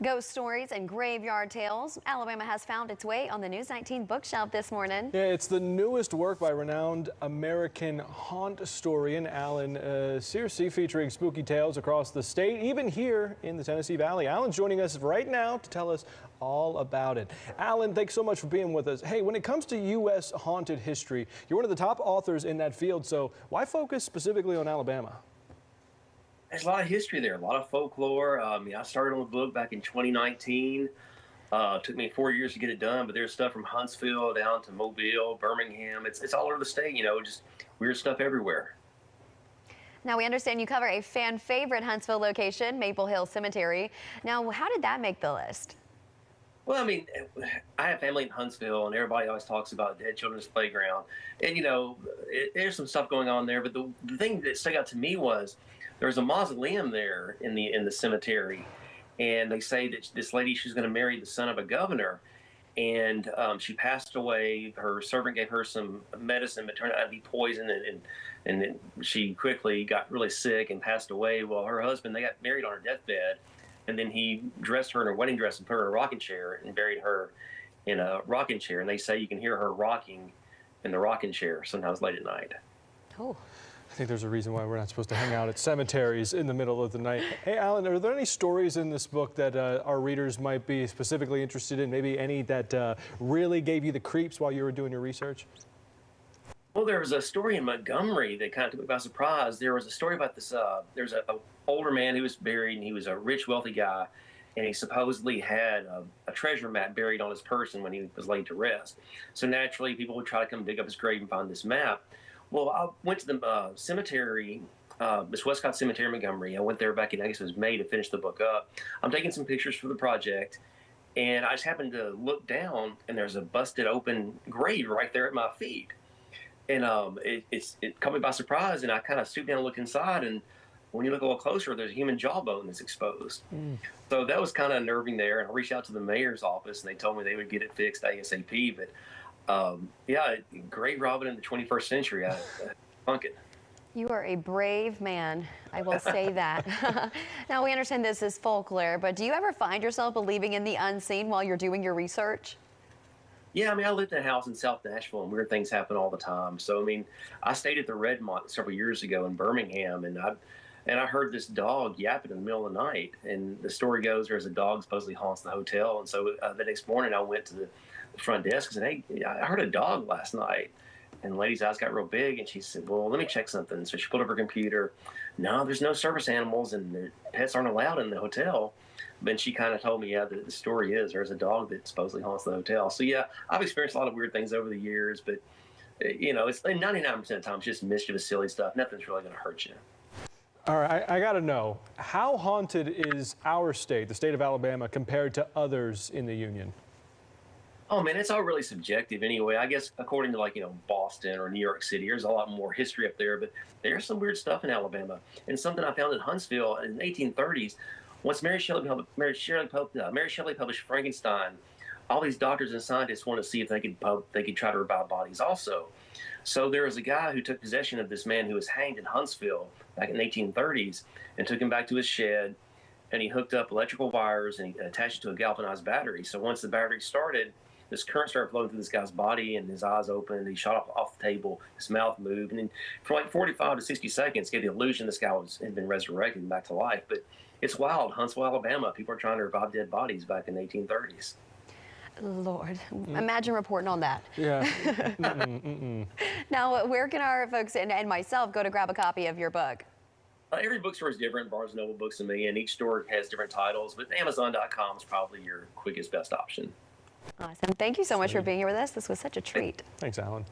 Ghost stories and graveyard tales. Alabama has found its way on the News 19 bookshelf this morning. Yeah, it's the newest work by renowned American haunt historian Alan Searcy, featuring spooky tales across the state, even here in the Tennessee Valley. Alan's joining us right now to tell us all about it. Alan, thanks so much for being with us. Hey, when it comes to U.S. haunted history, you're one of the top authors in that field, so why focus specifically on Alabama? There's a lot of history there, a lot of folklore. I started on the book back in 2019. Took me 4 years to get it done, but there's stuff from Huntsville down to Mobile, Birmingham. It's all over the state, just weird stuff everywhere. Now, we understand you cover a fan favorite Huntsville location, Maple Hill Cemetery. Now, how did that make the list? Well, I have family in Huntsville, and everybody always talks about Dead Children's Playground. And, there's some stuff going on there, but the thing that stuck out to me was there was a mausoleum there in the cemetery, and they say that this lady, she's going to marry the son of a governor, and she passed away. Her servant gave her some medicine, but turned out to be poison, and then she quickly got really sick and passed away. Well, her husband, they got married on her deathbed, and then he dressed her in her wedding dress and put her in a rocking chair and buried her in a rocking chair. And they say you can hear her rocking in the rocking chair sometimes late at night. Oh. I think there's a reason why we're not supposed to hang out at cemeteries in the middle of the night. Hey, Alan, are there any stories in this book that our readers might be specifically interested in? Maybe any that really gave you the creeps while you were doing your research? Well, there was a story in Montgomery that kind of took me by surprise. There was a story about this, there's an older man who was buried, and he was a rich, wealthy guy, and he supposedly had a treasure map buried on his person when he was laid to rest. So naturally, people would try to come dig up his grave and find this map. Well, I went to the cemetery, this Westcott Cemetery in Montgomery. I went there back in, I guess it was May, to finish the book up. I'm taking some pictures for the project, and I just happened to look down, and there's a busted open grave right there at my feet. And it caught me by surprise, and I kind of stooped down and looked inside, and when you look a little closer, there's a human jawbone that's exposed. So that was kind of unnerving there, and I reached out to the mayor's office, and they told me they would get it fixed ASAP. But yeah, grave robbing in the 21st century, I funk it. You are a brave man, I will say that. Now, we understand this is folklore, but do you ever find yourself believing in the unseen while you're doing your research? Yeah, I lived in a house in South Nashville, and weird things happen all the time. So, I stayed at the Redmont several years ago in Birmingham, and I heard this dog yapping in the middle of the night. And the story goes there's a dog supposedly haunts the hotel. And so the next morning I went to the front desk and said, "Hey, I heard a dog last night." And the lady's eyes got real big, and she said, "Well, let me check something." So she pulled up her computer. No, there's no service animals, and the pets aren't allowed in the hotel. Then she kind of told me, yeah, the story is there's a dog that supposedly haunts the hotel. So yeah, I've experienced a lot of weird things over the years, but it's 99% of the time it's just mischievous, silly stuff. Nothing's really going to hurt you. All right, I got to know, how haunted is our state, the state of Alabama, compared to others in the Union? Oh man, it's all really subjective anyway. I guess according to Boston or New York City, there's a lot more history up there, but there's some weird stuff in Alabama. And something I found in Huntsville in the 1830s, once Mary Shelley published Frankenstein, all these doctors and scientists wanted to see if they could try to revive bodies also. So there was a guy who took possession of this man who was hanged in Huntsville back in the 1830s and took him back to his shed, and he hooked up electrical wires and he attached it to a galvanized battery. So once the battery started, this current started flowing through this guy's body, and his eyes opened, he shot off the table, his mouth moved, and then for 45 to 60 seconds gave the illusion this guy had been resurrected back to life. But it's wild. Huntsville, Alabama. People are trying to revive dead bodies back in the 1830s. Lord, imagine reporting on that. Yeah. Now, where can our folks and myself go to grab a copy of your book? Every bookstore is different. Barnes & Noble, Books & Me, and each store has different titles, but Amazon.com is probably your quickest, best option. Awesome. Thank you so much for being here with us. This was such a treat. Thanks, Alan.